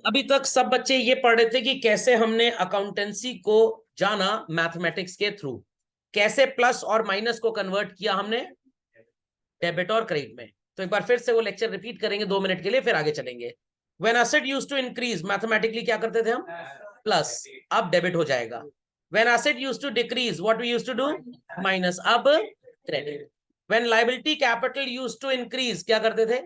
अभी तक सब बच्चे ये पढ़ रहे थे कि कैसे हमने अकाउंटेंसी को जाना मैथमेटिक्स के थ्रू, कैसे प्लस और माइनस को कन्वर्ट किया हमने डेबिट और क्रेडिट में। तो एक बार फिर से वो लेक्चर रिपीट करेंगे 2 मिनट के लिए, फिर आगे चलेंगे। When asset used to increase, mathematically क्या करते थे हम, प्लस, अब डेबिट हो जाएगा। When asset used to decrease, what we used to do, minus, अब credit. When liability capital used to increase, क्या करते थे,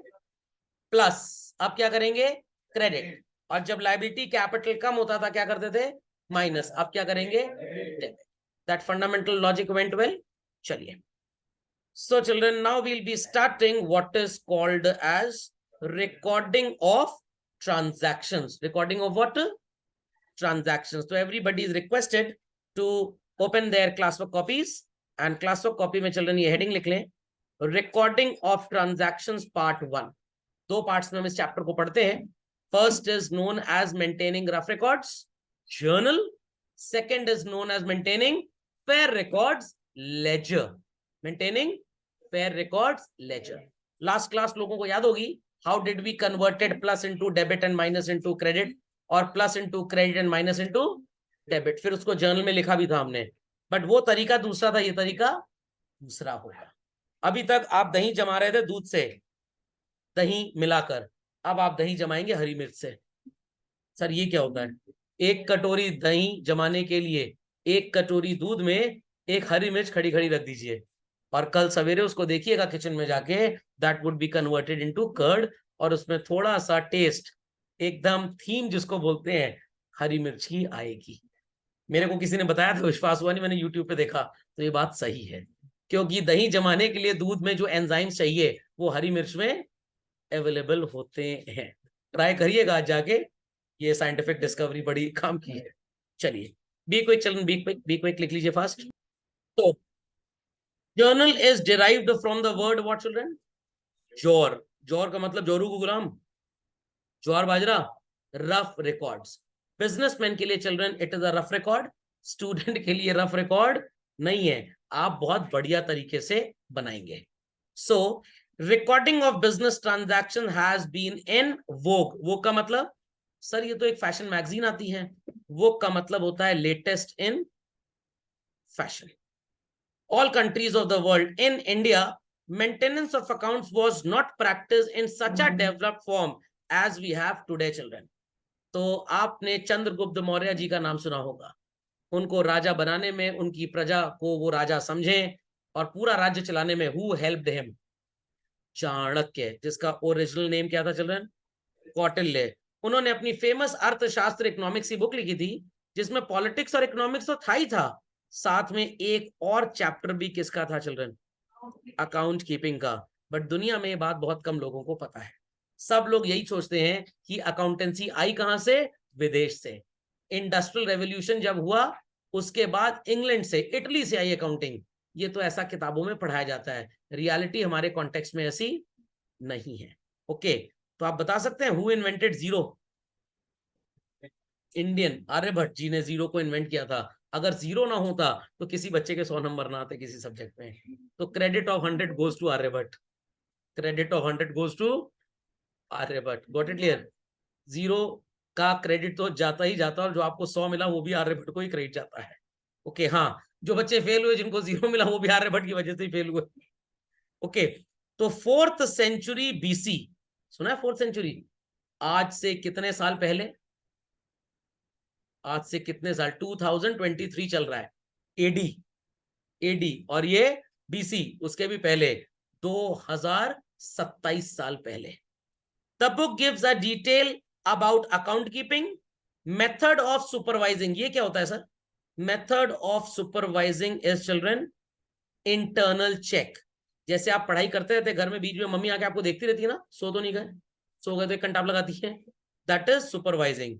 प्लस, अब क्या करेंगे, क्रेडिट। और जब लायबिलिटी कैपिटल कम होता था क्या करते थे, माइनस, अब क्या करेंगे, debit. That fundamental logic went well. चलिए, so children, now we'll be starting what is called as recording of transactions. Recording of what? Transactions. So everybody is requested to open their classwork copies, and classwork copy में children ये heading लिख लें, recording of transactions part 1. 2 parts में हम इस chapter को पढ़ते हैं। First is known as maintaining rough records, journal. Second is known as maintaining fair records, ledger. Maintaining fair records, ledger. Last class लोगों को याद होगी, how did we converted plus into debit and minus into credit, और plus into credit and minus into debit। फिर उसको journal में लिखा भी था हमने, बट वो तरीका दूसरा था, ये तरीका दूसरा होगा। अभी तक आप दही जमा रहे थे दूध से, दही मिलाकर, अब आप दही जमाएंगे हरी मिर्च से। सर ये क्या होता है, 1 कटोरी दही जमाने के लिए 1 कटोरी दूध में 1 हरी मिर्च खड़ी खड़ी रख दीजिए, और कल सवेरे उसको देखिएगा किचन में जाके, that would be converted into curd, और उसमें थोड़ा सा टेस्ट, एकदम थीम जिसको बोलते हैं, हरी मिर्च की आएगी। मेरे को किसी ने बताया था, विश्वास हुआ नहीं, मैंने यूट्यूब पे देखा, तो ये बात सही है, क्योंकि दही जमाने के लिए दूध में जो एंजाइम्स चाहिए वो हरी मिर्च में अवेलेबल होते हैं। ट्राई करिएगा आज जाके, ये साइंटिफिक डिस्कवरी बड़ी काम की है। चलिए, be quick children, be quick लिख लीजिए फास्ट। तो journal is derived from the word what children, जोर। जोर का मतलब जोरू को गुलाम, ज्वार बाजरा, रफ रिकॉर्ड्स। बिजनेसमैन के लिए children it is a rough record, student के लिए रफ रिकॉर्ड नहीं है, आप बहुत बढ़िया तरीके से बनाएंगे। So recording of business transaction has been in vogue. Vogue का मतलब, सर ये तो एक फैशन मैगजीन आती है। वोग का मतलब होता है latest in fashion. All countries of the world. In India, maintenance of accounts was not practiced in such a developed form as we have today, children. तो आपने चंद्रगुप्त मौर्य जी का नाम सुना होगा। उनको राजा बनाने में, उनकी प्रजा को वो राजा समझें और पूरा राज्य चलाने में हु हेल्प्ड हिम, चाणक्य, जिसका ओरिजिनल नेम क्या था चिल्ड्रन, कौटिल्य। उन्होंने अपनी फेमस अर्थशास्त्र इकोनॉमिक्स की बुक लिखी थी, जिसमें पॉलिटिक्स और इकोनॉमिक्स तो था ही था, साथ में एक और चैप्टर भी किसका था चिल्ड्रन, अकाउंट कीपिंग का। बट दुनिया में ये बात बहुत कम लोगों को पता है। सब लोग यही सोचते हैं कि अकाउंटेंसी आई कहां से, विदेश से। इंडस्ट्रियल रेवोल्यूशन जब हुआ उसके बाद इंग्लैंड से, इटली से आई अकाउंटिंग। ये तो ऐसा किताबों में पढ़ाया जाता है, रियलिटी हमारे कॉन्टेक्स्ट में ऐसी नहीं है। ओके, तो आप बता सकते हैं who invented zero? Indian Aryabhatta ji ने जीरो को इन्वेंट किया था। अगर जीरो ना होता तो किसी बच्चे के 100 नंबर ना आते किसी सब्जेक्ट में। तो credit of 100 goes to Aryabhata, credit of 100 goes to Aryabhata. Got it clear? Zero का क्रेडिट तो जाता ही जाता, और जो आपको 100 मिला वो भी आर्यभट्ट को ही क्रेडिट जाता है। ओके, हाँ, जो बच्चे फेल हुए, जिनको जीरो मिला, वो भी आर्यभट्ट की वजह से ही फेल हुए। ओके, तो 4th सेंचुरी बीसी, सुना है 4th सेंचुरी? आज से कितने साल पहले, आज से कितने साल, 2023 चल रहा है, एडी, एडी, और ये बीसी उसके भी पहले, 2027 साल पहले। The book gives a detail about account keeping, method of supervising. ये क्या होता है sir? Method of supervising is children internal check. जैसे आप पढ़ाई करते रहते घर में, बीच में मम्मी आके आपको देखती रहती है ना, सो तो नहीं गए, सो गए तो 1 घंटा लगाती है, that is supervising.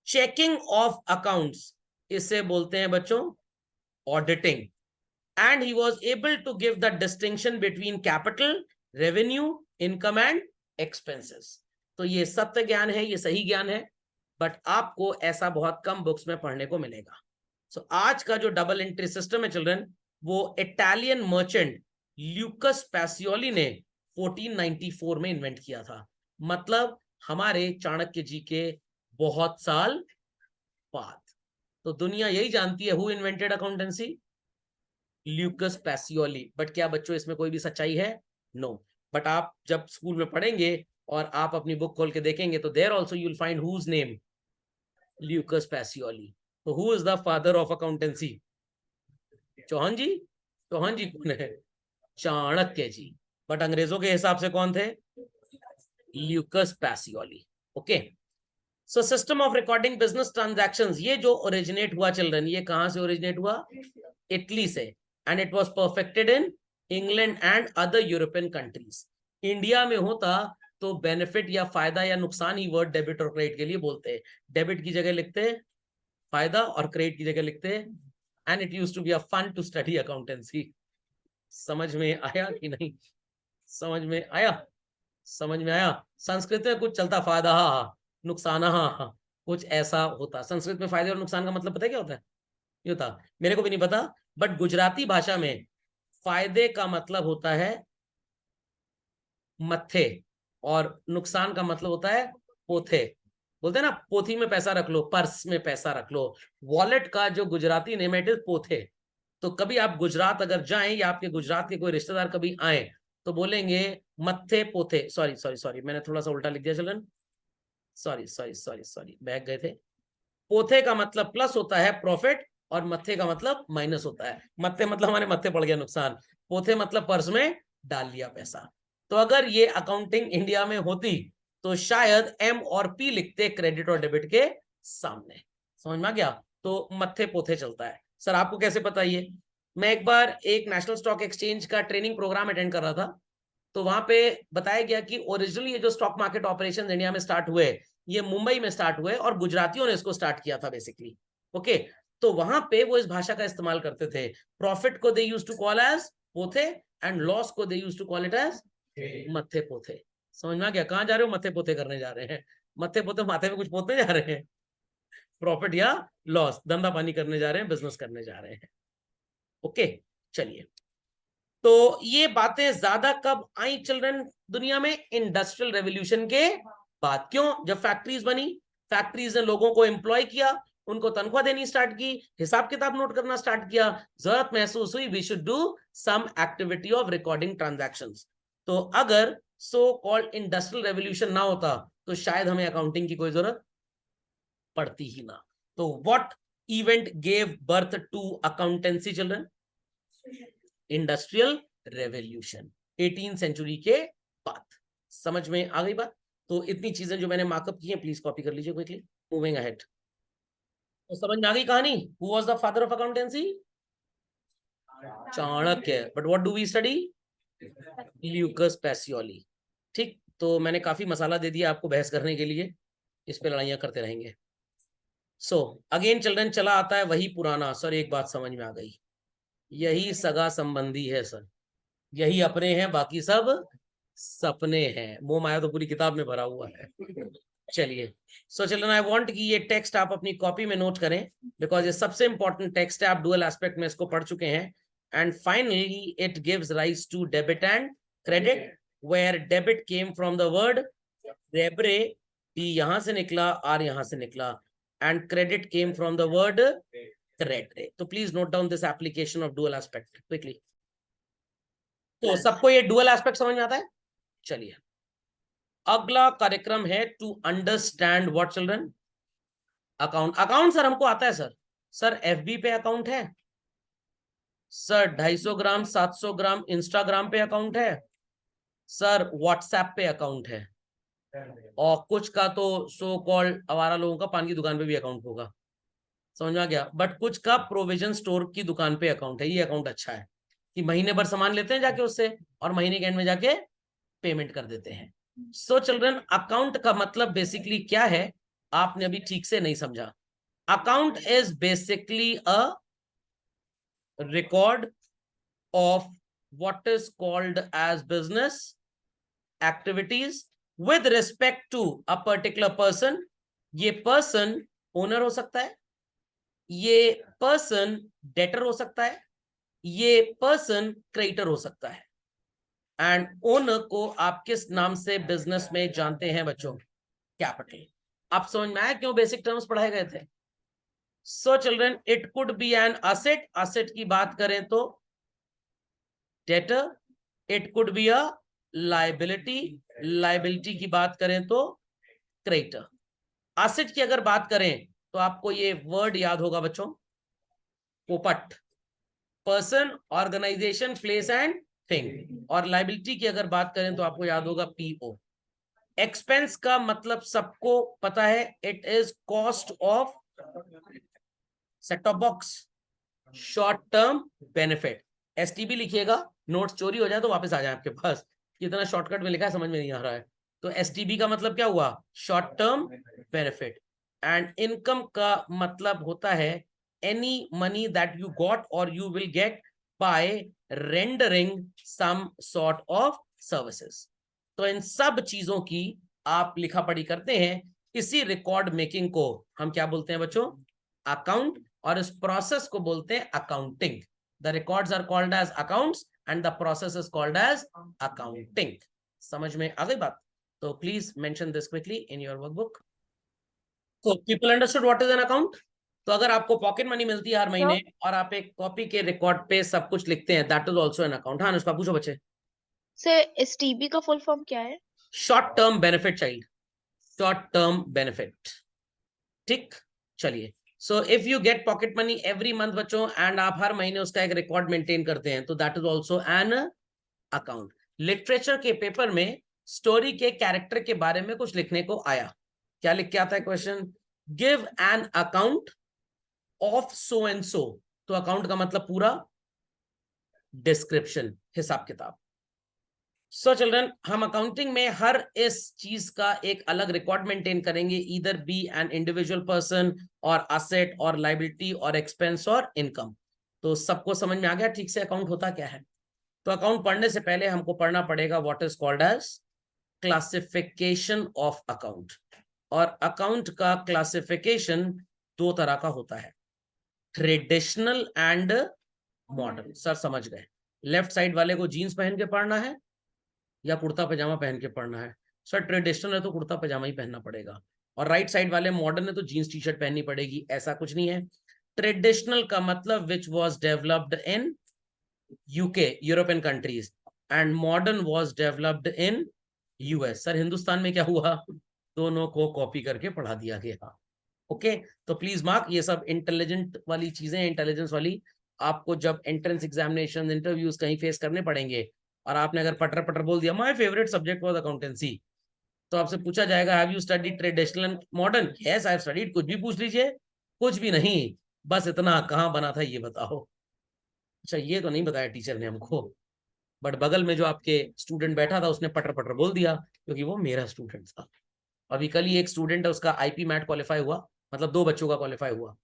Checking of accounts, इसे बोलते हैं बच्चों auditing. And he was able to give the distinction between capital, revenue, income and expenses. तो ये सत्य ज्ञान है, ये सही ज्ञान है, बट आपको ऐसा बहुत कम बुक्स में पढ़ने को मिलेगा। सो आज का जो डबल एंट्री सिस्टम है चिल्ड्रन, वो इटालियन मर्चेंट ल्यूकस पैसियोली ने 1494 में इन्वेंट किया था। मतलब हमारे चाणक्य जी के बहुत साल बाद। तो दुनिया यही जानती है who invented accountancy, Lucas Pacioli. But क्या बच्चों इसमें कोई भी सच्चाई है? नो। बट आप जब स्कूल में पढ़ेंगे और आप अपनी बुक खोल के देखेंगे तो there also you will find whose name, Lucas Pacioli. तो who is the father of accountancy? Chauhan ji. Chauhan ji कौन है? चाणक्य जी। बट अंग्रेजों के हिसाब से कौन थे? Lucas Pacioli. Okay. So system of recording business transactions, ये जो ओरिजिनेट हुआ चिल्ड्रन, ये कहां से ओरिजिनेट हुआ? इटली से। And it was perfected in England and other European countries. India में होता तो बेनिफिट या फायदा या नुकसान ही वर्ड डेबिट और क्रेडिट के लिए बोलते हैं। डेबिट की जगह लिखते हैं फायदा और क्रेडिट की जगह लिखते हैं, and it used to be a fun to study accountancy. समझ में आया कि नहीं? समझ में आया? समझ में आया? संस्कृत में कुछ चलता फायदा नुकसान कुछ ऐसा होता। संस्कृत में फायदे और नुकसान का मतलब पता है क्या होता है? ये होता, मेरे को भी नहीं पता, बट गुजराती भाषा में फायदे का मतलब होता है मत्थे और नुकसान का मतलब होता है पोथे। बोलते हैं ना पोथी में पैसा रख लो, पर्स में पैसा रख लो। वॉलेट का जो गुजराती नेम है इट इज पोथे। तो कभी आप गुजरात अगर जाएं या आपके गुजरात के कोई रिश्तेदार कभी आए तो बोलेंगे मत्थे पोथे। सॉरी सॉरी सॉरी, मैंने थोड़ा सा उल्टा लिख दिया children. Sorry sorry sorry sorry, बहक गए थे। पोथे का मतलब प्लस होता है प्रॉफिट और मत्थे का मतलब माइनस होता है। मत्थे मतलब हमारे मत्थे पड़ गया नुकसान, पोथे मतलब पर्स में डाल लिया पैसा। तो अगर ये अकाउंटिंग इंडिया में होती तो शायद एम और पी लिखते क्रेडिट और डेबिट के सामने। समझ में आ गया? तो मत्थे पोथे चलता है। सर आपको कैसे पता? ये मैं एक बार एक नेशनल स्टॉक एक्सचेंज का ट्रेनिंग प्रोग्राम अटेंड कर रहा था, तो वहां पे बताया गया कि ओरिजिनली ये जो स्टॉक मार्केट ऑपरेशन इंडिया में स्टार्ट हुए ये मुंबई में स्टार्ट हुए और गुजरातियों ने इसको स्टार्ट किया था बेसिकली। ओके। तो वहां पे वो इस भाषा का इस्तेमाल करते थे। प्रॉफिट को they use to call as पोथे एंड लॉस को they use to call it as मत्थे पोथे। समझ में आ गया? कहां जा रहे हो? मत्थे पोथे करने जा रहे हैं। मत्थे पोथे माथे में कुछ पोतने जा रहे हैं? प्रॉफिट या लॉस, धंधा पानी करने जा रहे हैं, बिजनेस करने जा रहे हैं। ओके। चलिए, तो ये बातें ज्यादा कब आई चिल्ड्रन दुनिया में? इंडस्ट्रियल रेवोल्यूशन के बाद। क्यों? जब फैक्ट्रीज बनी, फैक्ट्रीज ने लोगों को एम्प्लॉय किया, उनको तनख्वाह देनी स्टार्ट की, हिसाब किताब नोट करना स्टार्ट किया, जरूरत महसूस हुई we should do some activity of recording transactions. तो अगर सो कॉल्ड इंडस्ट्रियल रेवोल्यूशन ना होता तो शायद हमें अकाउंटिंग की कोई जरूरत पड़ती ही ना। तो what event gave birth to accountancy children? Industrial revolution 18 century के बाद। समझ में आ गई बात? तो इतनी चीजें जो मैंने मार्कअप की हैं प्लीज कॉपी कर लीजिए क्विकली। Moving ahead. तो समझ में आ गई कहानी? Who was the father of accountancy? Chanakya. But what do we study? Lucas Pacioli. ठीक, तो मैंने काफी मसाला दे दिया आपको बहस करने के लिए, इस पे लड़ाइयां करते रहेंगे। सो अगेन चिल्ड्रन चला आता है वही पुराना, सर एक बात समझ में आ गई, यही सगा संबंधी है सर, यही अपने हैं, बाकी सब सपने हैं। मोह माया तो पूरी किताब में भरा हुआ है। चलिए, सो चिल्ड्रन आई वांट कि ये टेक्स्ट आप अपनी कॉपी में नोट करें, बिकॉज ये सबसे इंपॉर्टेंट टेक्स्ट है। आप डुअल एस्पेक्ट में इसको पढ़ चुके हैं। And finally it gives rise to debit and credit, where debit came from the word debere, D यहां से निकला, आर यहां से निकला, and credit came from the word credit. तो please note down this application of dual aspect quickly. तो सबको ये डुअल एस्पेक्ट समझ में आता है? चलिए, अगला कार्यक्रम है to understand what children? Account. Account sir हमको आता है सर। सर एफबी पे अकाउंट है सर, 250 ग्राम 700 ग्राम इंस्टाग्राम पे अकाउंट है सर, व्हाट्सएप पे अकाउंट है, और कुछ का तो सो कॉल्ड आवारा लोगों का पान की दुकान पे भी अकाउंट होगा। समझ में आ गया? बट कुछ का प्रोविजन स्टोर की दुकान पे अकाउंट है। ये अकाउंट अच्छा है कि महीने भर सामान लेते हैं जाके उससे और महीने के एंड में जाके पेमेंट कर देते हैं। सो चिल्ड्रन अकाउंट का मतलब बेसिकली क्या है? आपने अभी ठीक से नहीं समझा। Account is basically a record of what is called as business activities with respect to a particular person. ये पर्सन ओनर हो सकता है, ये पर्सन डेटर हो सकता है, ये पर्सन क्रेडिटर हो सकता है। एंड ओनर को आप किस नाम से बिजनेस में जानते हैं बच्चों? कैपिटल। आप समझ में आया क्यों बेसिक टर्म्स पढ़ाए गए थे? So children, it could be an asset, asset की बात करें तो debtor, it could be a liability, liability की बात करें तो क्रेडिटर। असेट की अगर बात करें तो आपको ये वर्ड याद होगा बच्चों, पोपट, person, organisation, place and thing. और लाइबिलिटी की अगर बात करें तो आपको याद होगा पीओ। एक्सपेंस का मतलब सबको पता है, it is cost of set top box, short term benefit. STB लिखिएगा, नोट्स चोरी हो जाए तो वापस आ जाए आपके पास, कितना शॉर्टकट में लिखा है समझ में नहीं आ रहा है। तो एसटीबी का मतलब क्या हुआ? Short term benefit. And income का मतलब होता है any money that you got और you will get by rendering some sort of services. तो इन सब चीजों की आप लिखा पढ़ी करते हैं। इसी रिकॉर्ड मेकिंग को हम क्या बोलते हैं बच्चों? अकाउंट। और इस प्रोसेस को बोलते हैं accounting. The records are called as accounts and the process is called as accounting. समझ में आ गई बात? तो please mention this quickly in your workbook. तो people understood what is an account? तो अगर आपको पॉकेट मनी मिलती है हर महीने और आप एक कॉपी के रिकॉर्ड पे सब कुछ लिखते हैं, that is also an account. हाँ अनुष्का पूछो बच्चे। सर एसटीबी का फुल फॉर्म क्या है? Short term benefit child, short term benefit. ठीक, चलिए। So if you get pocket money every month बच्चों एंड आप हर महीने उसका एक रिकॉर्ड मेंटेन करते हैं तो that is also an account. Literature के पेपर में स्टोरी के कैरेक्टर के बारे में कुछ लिखने को आया, क्या लिख के आता है question? Give an account of so and so. तो अकाउंट का मतलब पूरा डिस्क्रिप्शन, हिसाब किताब। सो चिल्ड्रन, हम अकाउंटिंग में हर इस चीज का एक अलग रिकॉर्ड मेंटेन करेंगे, either be an individual person और असेट और लाइबिलिटी और एक्सपेंस और इनकम। तो सबको समझ में आ गया ठीक से अकाउंट होता क्या है? तो अकाउंट पढ़ने से पहले हमको पढ़ना पड़ेगा what is called as classification of account. और अकाउंट का क्लासिफिकेशन दो तरह का होता है, ट्रेडिशनल एंड मॉडर्न। सर समझ गए? लेफ्ट साइड वाले को जीन्स पहन के पढ़ना है या कुर्ता पजामा पहन के पढ़ना है? सर ट्रेडिशनल है तो कुर्ता पजामा ही पहनना पड़ेगा। और राइट साइड वाले मॉडर्न है तो जीन्स टी शर्ट पहननी पड़ेगी, ऐसा कुछ नहीं है। ट्रेडिशनल का मतलब which was developed in UK, European countries, and modern was developed in US. Sir Hindustan में क्या हुआ? दोनों को कॉपी करके पढ़ा दिया गया। ओके, तो प्लीज मार्क, ये सब इंटेलिजेंट वाली चीजें, इंटेलिजेंस वाली आपको जब एंट्रेंस एग्जामिनेशन इंटरव्यूज कहीं फेस करने पड़ेंगे और आपने अगर पटर पटर बोल दिया my favourite subject was accountancy, तो आपसे पूछा जाएगा have you studied traditional and modern? Yes I have studied. कुछ भी पूछ लीजिए, कुछ भी नहीं, बस इतना कहाँ बना था ये बताओ। अच्छा ये तो नहीं बताया टीचर ने हमको, बट बगल में जो आपके स्टूडेंट बैठा था उसने पटर पटर बोल दिया क्योंकि वो मेरा स्टूडेंट था। अभी कल ही एक स्टूडेंट है उसका आईपी मैट क्वालिफाई हुआ, मतलब 2 बच्चों का क्वालिफाई हुआ।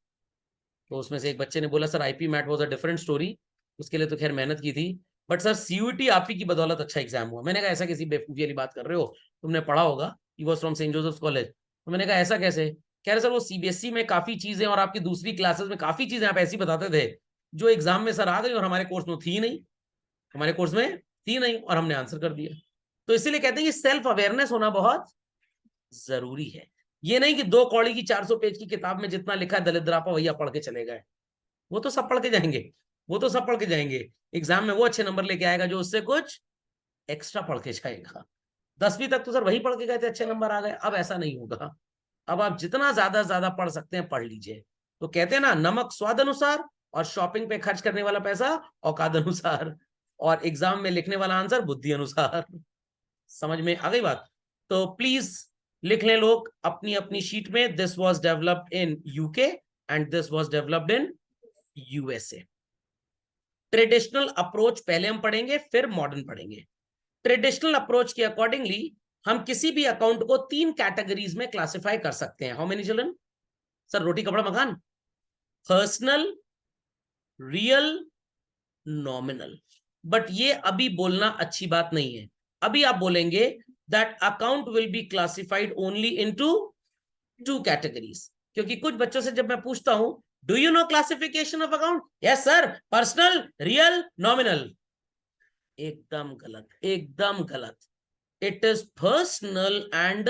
तो उसमें से एक बच्चे ने बोला sir IPMAT was a different story, उसके लिए तो खैर मेहनत की थी, बट सर सीयूटी आप ही की बदौलत अच्छा एग्जाम हुआ। मैंने कहा ऐसा कैसी बेवकूफी वाली बात कर रहे हो, तुमने पढ़ा होगा, he was from Saint Joseph College. तो मैंने कहा ऐसा कैसे? कह रहे सर वो सीबीएसई में काफी चीजें और आपकी दूसरी क्लासेस में काफी चीजें आप ऐसी बताते थे जो एग्जाम में सर आ गई और हमारे कोर्स में थी नहीं, हमारे कोर्स में थी नहीं और हमने आंसर कर दिया। तो इसीलिए कहते हैं कि सेल्फ अवेयरनेस होना बहुत जरूरी है। ये नहीं कि 2 कौड़ी की 400 पेज की किताब में जितना लिखा है दलिद्रापा भैया पढ़ के चले गए। वो तो सब पढ़ के जाएंगे, वो तो सब पढ़ के जाएंगे, एग्जाम में वो अच्छे नंबर लेके आएगा जो उससे कुछ एक्स्ट्रा पढ़ के जाएगा। 10वीं तक तो सर वही पढ़ के गए थे, अच्छे नंबर आ गए। अब ऐसा नहीं होगा, अब आप जितना ज्यादा पढ़ सकते हैं पढ़ लीजिए। तो कहते हैं ना, नमक स्वाद अनुसार और शॉपिंग पे खर्च करने वाला पैसा औकात अनुसार, और एग्जाम में लिखने वाला आंसर बुद्धि अनुसार। समझ में आ गई बात? तो प्लीज लिख लें लोग अपनी अपनी शीट में, this was developed in UK and this was developed in USA. Traditional approach पहले हम पढ़ेंगे, फिर मॉडर्न पढ़ेंगे। ट्रेडिशनल अप्रोच के अकॉर्डिंगली हम किसी भी अकाउंट को 3 कैटेगरीज में क्लासिफाई कर सकते हैं। How many children? सर रोटी कपड़ा मकान, पर्सनल, रियल, नॉमिनल। बट ये अभी बोलना अच्छी बात नहीं है। अभी आप बोलेंगे that account will be classified only into 2 categories, क्योंकि कुछ बच्चों से जब मैं पूछता हूं do you no classification of account? Yes sir, personal, real, nominal. एकदम गलत, एकदम गलत। It is personal and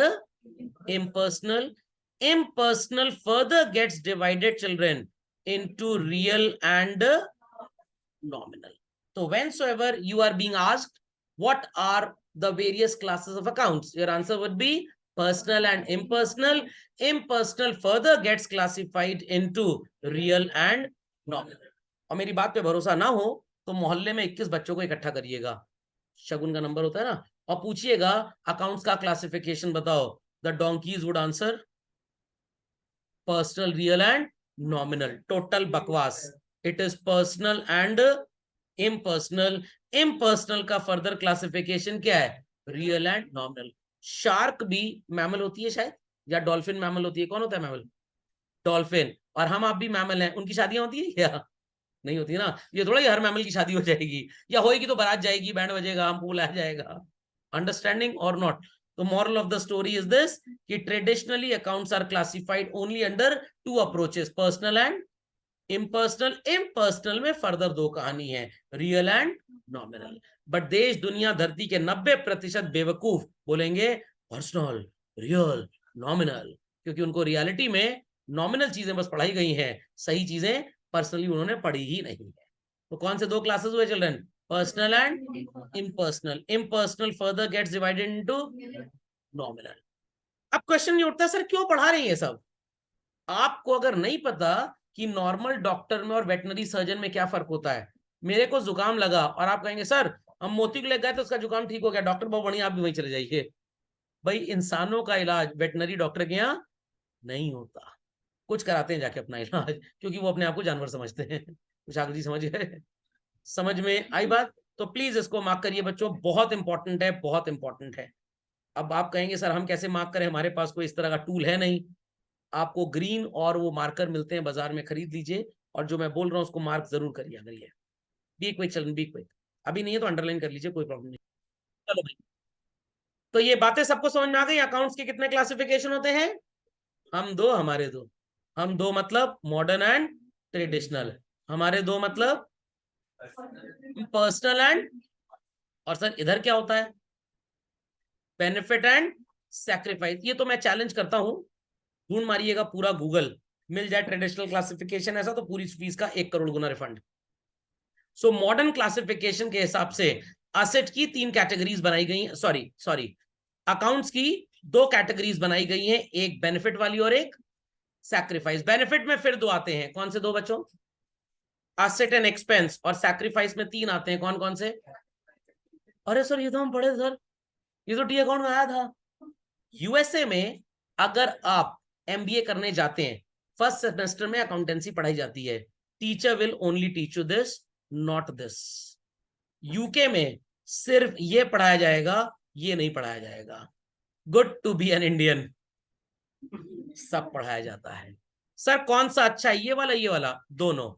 impersonal. Impersonal further gets divided, children, into real and nominal. So whensoever you are being asked what are the various classes of accounts, your answer would be personal and impersonal. Impersonal further gets classified into real and nominal. और मेरी बात पे भरोसा ना हो तो मोहल्ले में 21 बच्चों को इकट्ठा करिएगा, शगुन का नंबर होता है ना, और पूछिएगा अकाउंट्स का क्लासिफिकेशन बताओ. The donkeys would answer personal, real and nominal. Total बकवास. It is personal and impersonal. Impersonal का फर्दर क्लासिफिकेशन क्या है? Real and nominal. शार्क भी मैमल होती है शायद, या डॉल्फिन मैमल होती है? कौन होता है मैमल? डॉल्फिन. और हम आप भी मैमल हैं, उनकी शादियां होती है क्या? नहीं होती ना. ये थोड़ा ही हर मैमल की शादी हो जाएगी, या होएगी तो बारात जाएगी, बैंड बजेगा, हम फूल आ जाएगा. अंडरस्टैंडिंग और नॉट? तो moral of the story is this कि traditionally accounts are classified only under two approaches, personal and impersonal. impersonal में further दो कहानी है, real and nominal. बट देश दुनिया धरती के 90% बेवकूफ बोलेंगे पर्सनल, रियल, नॉमिनल, क्योंकि उनको रियलिटी में नॉमिनल चीजें बस पढ़ाई गई हैं, सही चीजें पर्सनली उन्होंने पढ़ी ही नहीं है. तो कौन से दो क्लासेस हुए children? Personal and impersonal. Impersonal further gets divided into nominal. अब क्वेश्चन ये उठता है, सर क्यों पढ़ा रहे हैं ये सब? आपको अगर नहीं पता कि नॉर्मल डॉक्टर में और वेटनरी सर्जन में क्या फर्क होता है, मेरे को जुकाम लगा और आप कहेंगे सर हम मोती को ले गए तो उसका जुकाम ठीक हो गया, डॉक्टर बहुत बढ़िया, आप भी वहीं चले जाइए. भाई इंसानों का इलाज वेटनरी डॉक्टर के यहाँ नहीं होता. कुछ कराते हैं जाके अपना इलाज, क्योंकि वो अपने आप को जानवर समझते हैं. कुछ आगे जी समझ गए? समझ में आई बात? तो प्लीज इसको मार्क करिए बच्चों, बहुत इंपॉर्टेंट है, बहुत इंपॉर्टेंट है. अब आप कहेंगे सर हम कैसे मार्क करें, हमारे पास कोई इस तरह का टूल है नहीं. आपको ग्रीन और वो मार्कर मिलते हैं बाजार में, खरीद लीजिए, और जो मैं बोल रहा हूँ उसको मार्क जरूर करिए. अगर ये बी क्विक, चलन बी क्विक, अभी नहीं है तो अंडरलाइन कर लीजिए, कोई प्रॉब्लम नहीं. चलो भाई, तो ये बातें सबको समझ में आ गई. अकाउंट्स के कितने क्लासिफिकेशन होते हैं? हम दो, हमारे दो. हम दो मतलब मॉडर्न एंड ट्रेडिशनल. हमारे दो मतलब पर्सनल एंड, और सर इधर क्या होता है? Benefit and sacrifice. ये तो मैं चैलेंज करता हूं, ढूंढ मारिएगा पूरा गूगल, मिल जाए ट्रेडिशनल क्लासिफिकेशन ऐसा तो पूरी फीस का 1 करोड़ गुना रिफंड. सो मॉडर्न क्लासिफिकेशन के हिसाब से असेट की 3 कैटेगरीज बनाई गई हैं, सॉरी अकाउंट्स की 2 कैटेगरीज बनाई गई हैं, एक बेनिफिट वाली और एक सैक्रिफाइस. बेनिफिट में फिर 2 आते हैं, कौन से 2 बच्चों? Asset and expense. और सैक्रिफाइस में 3 आते हैं, कौन कौन से? अरे सर ये तो हम पढ़े सर, ये तो टी अकाउंट में आया था. यूएसए में अगर आप एमबीए करने जाते हैं, फर्स्ट सेमेस्टर में अकाउंटेंसी पढ़ाई जाती है. Teacher will only teach you this, not this. UK में सिर्फ ये पढ़ाया जाएगा, ये नहीं पढ़ाया जाएगा. Good to be an Indian. सब पढ़ाया जाता है. सर कौन सा अच्छा है, ये वाला ये वाला? दोनों.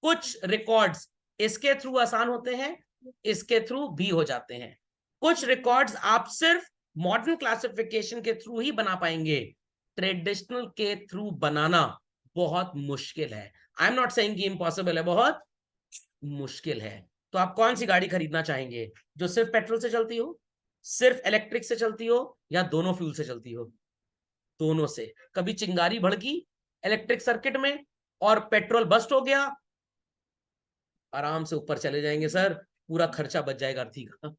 कुछ रिकॉर्ड्स इसके थ्रू आसान होते हैं, इसके थ्रू भी हो जाते हैं. कुछ रिकॉर्ड्स आप सिर्फ मॉडर्न क्लासिफिकेशन के थ्रू ही बना पाएंगे, ट्रेडिशनल के थ्रू बनाना बहुत मुश्किल है. आई एम नॉट सेइंग कि इम्पॉसिबल है, बहुत मुश्किल है. तो आप कौन सी गाड़ी खरीदना चाहेंगे, जो सिर्फ पेट्रोल से चलती हो, सिर्फ इलेक्ट्रिक से चलती हो, या दोनों फ्यूल से चलती हो? दोनों से. कभी चिंगारी भड़की इलेक्ट्रिक सर्किट में और पेट्रोल बस्ट हो गया, आराम से ऊपर चले जाएंगे सर, पूरा खर्चा बच जाएगा अर्थी का.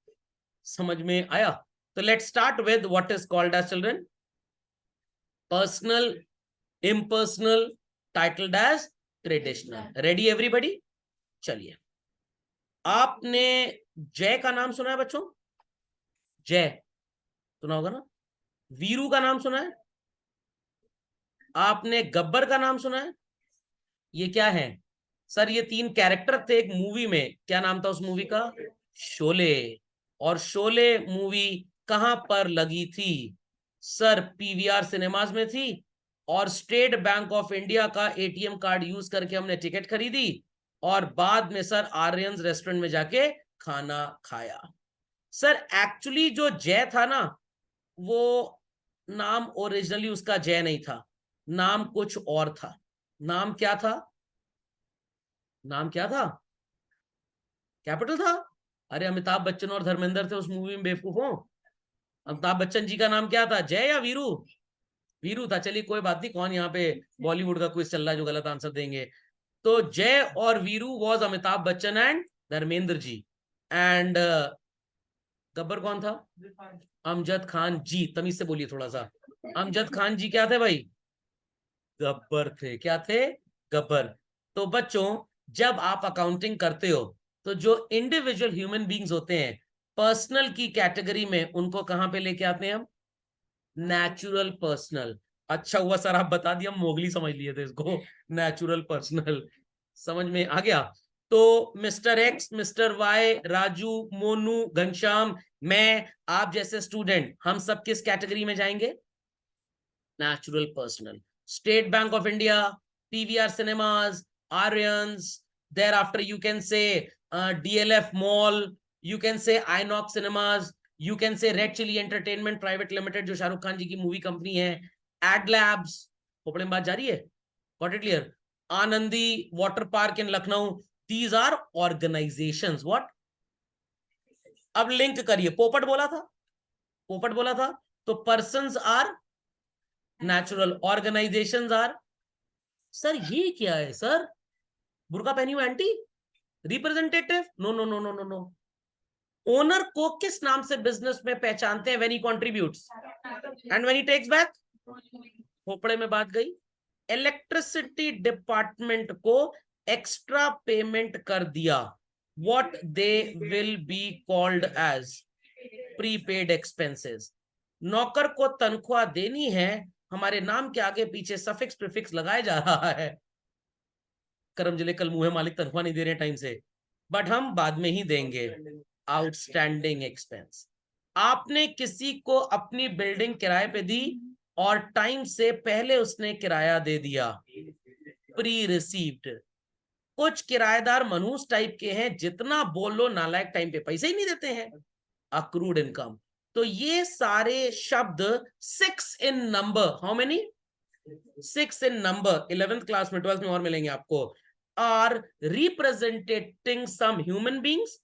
समझ में आया? तो let's start with what is called as children personal, impersonal, titled as traditional. Ready everybody? चलिए, आपने जय का नाम सुना है बच्चों? जय सुना होगा ना. वीरू का नाम सुना है? आपने गब्बर का नाम सुना है? ये क्या है सर? ये 3 कैरेक्टर थे एक मूवी में, क्या नाम था उस मूवी का? शोले. और शोले मूवी कहां पर लगी थी सर? पीवीआर सिनेमाज में थी, और स्टेट बैंक ऑफ इंडिया का एटीएम कार्ड यूज करके हमने टिकट खरीदी, और बाद में सर आर्यंस रेस्टोरेंट में जाके खाना खाया. सर एक्चुअली जो जय था ना, वो नाम ओरिजिनली उसका जय नहीं था, नाम कुछ और था. नाम क्या था? नाम क्या था? कैपिटल था. अरे अमिताभ बच्चन और धर्मेंद्र थे उस मूवी में, बेवकूफों. अमिताभ बच्चन जी का नाम क्या था, जय या वीरू? वीरू था। चलिए कोई बात नहीं, कौन यहाँ पे बॉलीवुड का क्विज चल रहा है जो गलत आंसर देंगे। तो जय और Veeru was Amitabh Bachchan and Dharmendra ji. And Gabbar कौन था? अमजद खान जी। तमीज से बोलिए थोड़ा सा। अमजद खान जी क्या थे भाई? गब्बर थे। क्या थे? गब्बर। तो बच्चों, जब आप अकाउंटिंग करते हो तो जो इंडिविजुअल ह्यूमन बींग्स होते हैं पर्सनल की कैटेगरी में, उनको कहां पे लेके आते हैं हम? Natural personal. अच्छा हुआ सर आप बता दिया, हम मोगली समझ लिए थे इसको। नेचुरल पर्सनल समझ में आ गया। तो Mister X, Mister Y, Raju, Monu, Ghanshyam, मैं, आप जैसे स्टूडेंट, हम सब किस कैटेगरी में जाएंगे? Natural personal. State bank of India, PVR cinemas, Aryans, thereafter you can say DLF mall, you can say INOX cinemas, you can say red chilli entertainment private limited जो शाहरुख खान जी की मूवी कंपनी है, ad labs, खोपड़े में बात जा रही है, got it clear, Anandi water park in Lucknow, these are organisations. What? अब लिंक करिए, पोपट बोला था, पोपट बोला था, तो persons are natural, organisations are, sir ये क्या है सर? बुर्का पहनी हुई aunty representative? No no no no no no. Owner को किस नाम से बिजनेस में पहचानते हैं? When he contributes and when he takes back. खोपड़े में बात गई। इलेक्ट्रिसिटी डिपार्टमेंट को एक्स्ट्रा पेमेंट कर दिया, what they will be called as prepaid expenses. नौकर को तनख्वाह देनी है, हमारे नाम के आगे पीछे सफिक्स प्रीफिक्स लगाया जा रहा है। करम जले कल मुंह है, मालिक तनख्वाह नहीं दे रहे टाइम से, बट हम बाद में ही देंगे। Outstanding expense. आपने किसी को अपनी बिल्डिंग किराए पे दी और टाइम से पहले उसने किराया दे दिया, प्री रिसीव्ड। कुछ किराएदार मनहूस टाइप के हैं, जितना बोलो नालायक टाइम पे पैसे ही नहीं देते हैं, अक्रूड इनकम। तो ये सारे शब्द 6 in number, how many? 6 in number, 11th class में 12th में और मिलेंगे आपको, are representing some human beings,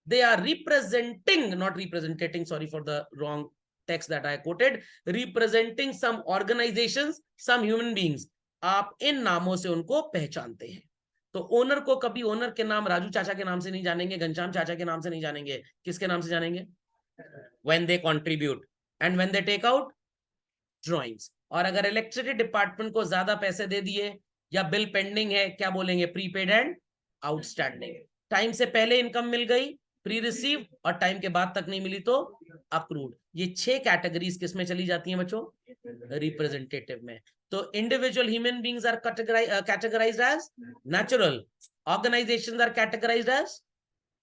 they are representing, not representing, sorry for the wrong text that I quoted, representing some organizations, some human beings। आप इन नामों से उनको पहचानते हैं। तो ओनर को कभी ओनर के नाम राजू चाचा के नाम से नहीं जानेंगे, घनश्याम चाचा के नाम से नहीं जानेंगे, किसके नाम से जानेंगे? when they contribute and when they take out drawings. और अगर इलेक्ट्रिसिटी डिपार्टमेंट को ज्यादा पैसे दे दिए या बिल पेंडिंग है, क्या बोलेंगे? Prepaid and outstanding. टाइम से पहले इनकम मिल गई, प्री रिसीव, और टाइम के बाद तक नहीं मिली तो अक्रूड। ये 6 कैटेगरीज किस में चली जाती हैं बच्चों? रिप्रेजेंटेटिव में। तो individual human beings are categorised as natural, organisations are categorised as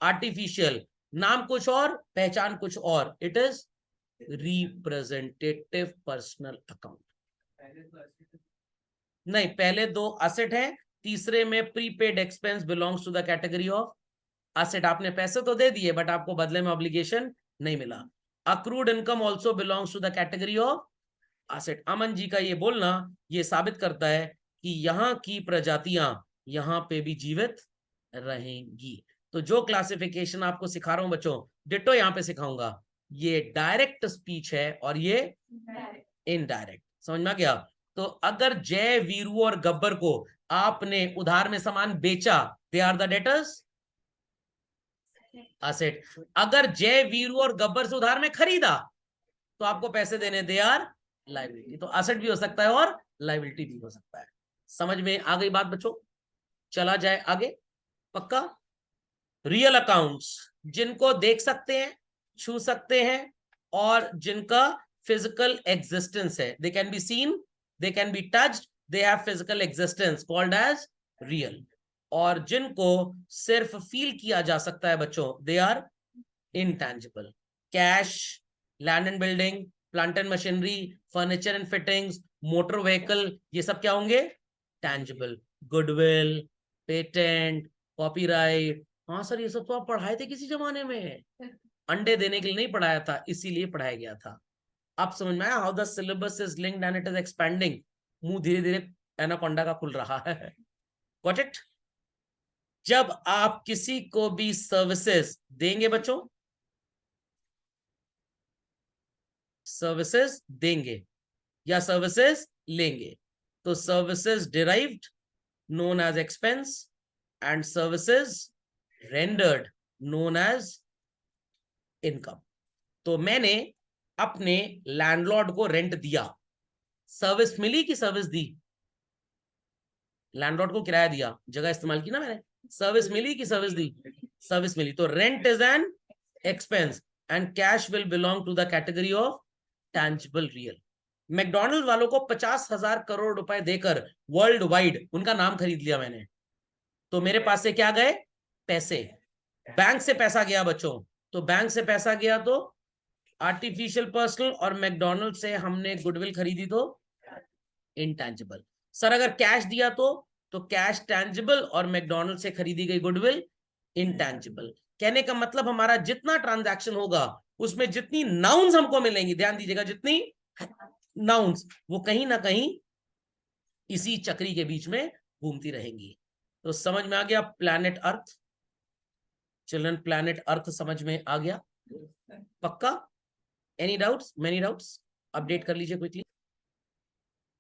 artificial, नाम कुछ और पहचान कुछ और, it is representative personal account. नहीं, पहले 2 असेट है, तीसरे में prepaid expense belongs to the category of asset. आपने पैसे तो दे दिए बट आपको बदले में ऑब्लिगेशन नहीं मिला। Accrued income also belongs to the category of asset. Aman ji का ये बोलना ये साबित करता है कि यहाँ की प्रजातियां यहाँ पे भी जीवित रहेंगी। तो जो क्लासिफिकेशन आपको सिखा रहा हूं बच्चों, डिटो यहाँ पे सिखाऊंगा, ये डायरेक्ट स्पीच है और ये इनडायरेक्ट। समझ में आ गया? तो अगर जय, वीरू और गब्बर को आपने उधार में सामान बेचा, they are the debtors, asset. अगर जय, वीरू और गब्बर से उधार में खरीदा तो आपको पैसे देने, दे आर लाइबिलिटी। तो असेट भी हो सकता है और लाइबिलिटी भी हो सकता है। समझ में आ गई बात बच्चों? चला जाए आगे, पक्का? रियल अकाउंट्स, जिनको देख सकते हैं, छू सकते हैं और जिनका फिजिकल एग्जिस्टेंस है, they can be seen, they can be touched, they have physical existence, called as real. और जिनको सिर्फ फील किया जा सकता है बच्चों, they are intangible. Cash, land and building, plant and machinery, furniture and fittings, motor vehicle, ये सब क्या होंगे? टैंजिबल। गुडविल, पेटेंट, कॉपीराइट, हाँ सर ये सब तो आप पढ़ाए थे किसी जमाने में, अंडे देने के लिए नहीं पढ़ाया था, इसीलिए पढ़ाया गया था। आप समझ में आया? How the syllabus is linked and it is expanding. मुंह धीरे धीरे एनाकोंडा का खुल रहा है। Got it? जब आप किसी को भी सर्विसेज देंगे बच्चों, सर्विसेज देंगे या सर्विसेज लेंगे। तो services derived known as expense and services rendered known as income। तो मैंने अपने लैंडलॉर्ड को रेंट दिया, सर्विस मिली कि सर्विस दी? लैंडलॉर्ड को किराया दिया, जगह इस्तेमाल की ना मैंने, सर्विस मिली कि सर्विस दी? सर्विस मिली। तो rent is an expense and cash will belong to the category of tangible real. McDonald वालों को 50,000 करोड़ रुपए देकर वर्ल्ड वाइड उनका नाम खरीद लिया मैंने, तो मेरे पास से क्या गए? पैसे। बैंक से पैसा गया बच्चों, तो बैंक से पैसा गया तो आर्टिफिशियल पर्सनल, और मैकडॉनल्ड से हमने गुडविल खरीदी तो इंटेंजिबल। सर अगर कैश दिया तो कैश टैंजिबल और मैकडॉनल्ड से खरीदी गई गुडविल इंटेंजिबल। कहने का मतलब हमारा जितना ट्रांजैक्शन होगा उसमें जितनी नाउन्स हमको मिलेंगी, ध्यान दीजिएगा, जितनी नाउन्स वो कहीं ना कहीं इसी चक्री के बीच में घूमती रहेंगी। तो समझ में आ गया planet earth? Children planet earth समझ में आ गया? पक्का? Any doubts? Many doubts? Update कर लीजिए क्विकली।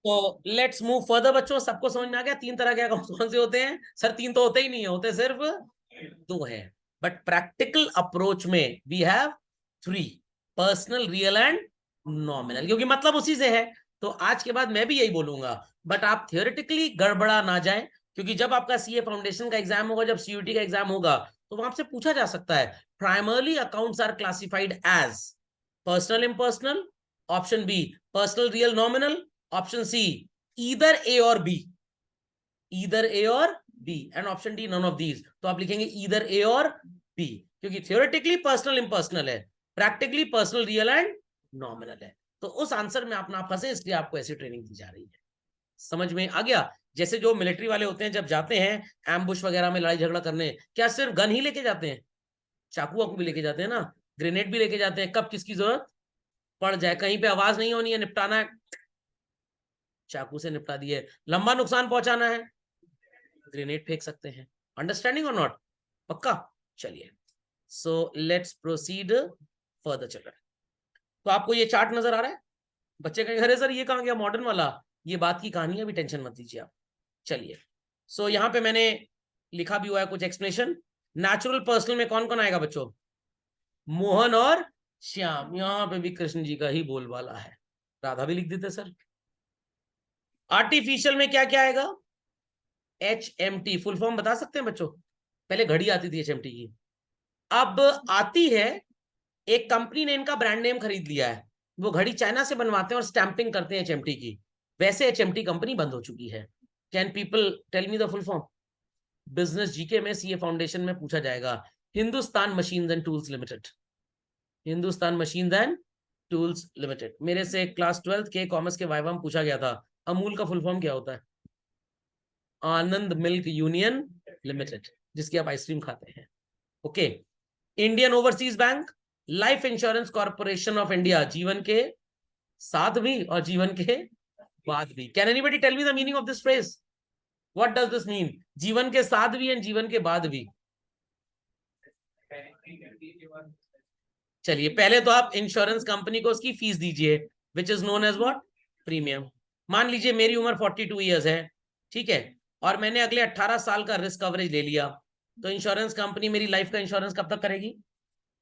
तो लेट्स मूव फर्दर बच्चों। सबको समझ में आ गया 3 तरह के अकाउंट्स कौन से होते हैं? सर 3 तो होते ही नहीं है, होते सिर्फ 2 है। बट प्रैक्टिकल अप्रोच में we have 3, personal, real and nominal, क्योंकि मतलब उसी से है। तो आज के बाद मैं भी यही बोलूंगा, बट आप थियोरेटिकली गड़बड़ा ना जाए, क्योंकि जब आपका सीए फाउंडेशन का एग्जाम होगा, जब सीयूटी का एग्जाम होगा, तो वहां से पूछा जा सकता है primarily accounts are classified as personal impersonal, option B personal real nominal, option C either A और बी, ईदर ए और B, and option D none of these. तो आप लिखेंगे ईदर ए और बी, क्योंकि थियोरेटिकली पर्सनल इम्पर्सनल है, practically personal real and nominal है। तो उस आंसर में आप ना फंसे, इसलिए आपको ऐसी ट्रेनिंग दी जा रही है। समझ में आ गया? जैसे जो मिलिट्री वाले होते हैं जब जाते हैं एम्बुश वगैरह में लड़ाई झगड़ा करने, क्या सिर्फ गन ही लेके जाते हैं? चाकू वाकू भी लेके जाते हैं ना, ग्रेनेड भी लेके जाते हैं, कब किसकी जरूरत पड़ जाए, कहीं पे आवाज नहीं होनी है, निपटाना है, चाकू से निपटा दिए। लंबा नुकसान पहुंचाना है, ग्रेनेड फेंक सकते हैं। अंडरस्टैंडिंग और नॉट? पक्का? चलिए, so let's proceed further. Children, तो आपको ये चार्ट नजर आ रहा है? बच्चे कहेंगे अरे सर ये कहां गया मॉडर्न वाला, ये बात की कहानी है, अभी टेंशन मत लीजिए आप। चलिए, सो यहां पे मैंने लिखा भी हुआ है कुछ एक्सप्लेनेशन। नेचुरल पर्सनल में कौन कौन आएगा बच्चों? मोहन और श्याम। यहां पे भी कृष्ण जी का ही बोलबाला है, राधा भी लिख देते सर। आर्टिफिशियल में क्या क्या आएगा? HMT। फुल फॉर्म बता सकते हैं बच्चों? पहले घड़ी आती थी HMT की, अब आती है, एक कंपनी ने इनका ब्रांड नेम खरीद लिया है, वो घड़ी चाइना से बनवाते हैं और स्टैंपिंग करते हैं HMT की, वैसे HMT कंपनी बंद हो चुकी है। Can people tell me the full form? Business GK में सीए फाउंडेशन में पूछा जाएगा, Hindustan Machines and Tools Limited. Hindustan Machines and Tools Limited. मेरे से क्लास 12th के कॉमर्स के वाइवा में पूछा गया था, अमूल का फुल फॉर्म क्या होता है? आनंद मिल्क यूनियन लिमिटेड, जिसकी आप आइसक्रीम खाते हैं। Okay. Indian Overseas Bank, Life Insurance Corporation of India, जीवन के साथ भी और जीवन के बाद भी। Can anybody tell me the meaning of this phrase? What does this mean? जीवन के साथ भी एंड जीवन के बाद भी। चलिए, पहले तो आप इंश्योरेंस कंपनी को उसकी फीस दीजिए, which is known as what? Premium. मान लीजिए मेरी उम्र 42 ईयर्स है, ठीक है, और मैंने अगले 18 साल का रिस्क कवरेज ले लिया, तो इंश्योरेंस कंपनी मेरी लाइफ का इंश्योरेंस कब तक करेगी?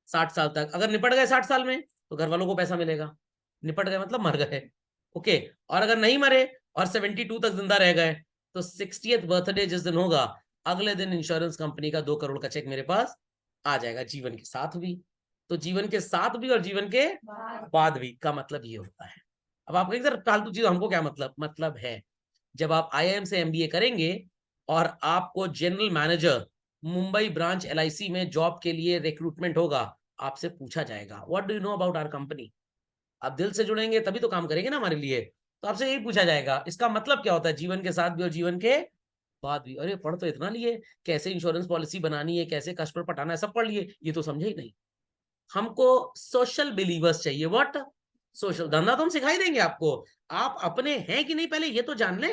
60 साल तक। अगर निपट गए 60 साल में तो घर वालों को पैसा मिलेगा, निपट गए मतलब मर गए, ओके। और अगर नहीं मरे और 72 तक जिंदा रह गए, तो 60th बर्थडे जिस दिन होगा, अगले दिन इंश्योरेंस कंपनी का 2 करोड़ का चेक मेरे पास आ जाएगा, जीवन के साथ भी। तो जीवन के साथ भी और जीवन के बाद भी का मतलब ये होता है। अब आप कहेंगे सर फालतू चीज, हमको क्या मतलब है, जब आप IIM से MBA करेंगे और आपको general manager Mumbai branch LIC में जॉब के लिए रिक्रूटमेंट होगा, आपसे पूछा जाएगा what do you know about our company. आप दिल से जुड़ेंगे तभी तो काम करेंगे ना हमारे लिए, तो आपसे यही पूछा जाएगा इसका मतलब क्या होता है, जीवन के साथ भी और जीवन के बाद भी। अरे पढ़ तो इतना लिए, कैसे इंश्योरेंस पॉलिसी बनानी है, कैसे कस्टमर पटाना है, सब पढ़ लिए, ये तो समझे ही नहीं। हमको सोशल बिलीवर्स चाहिए। व्हाट? सोशल। धंधा तो हम सिखाई देंगे आपको, आप अपने हैं कि नहीं पहले ये तो जान ले,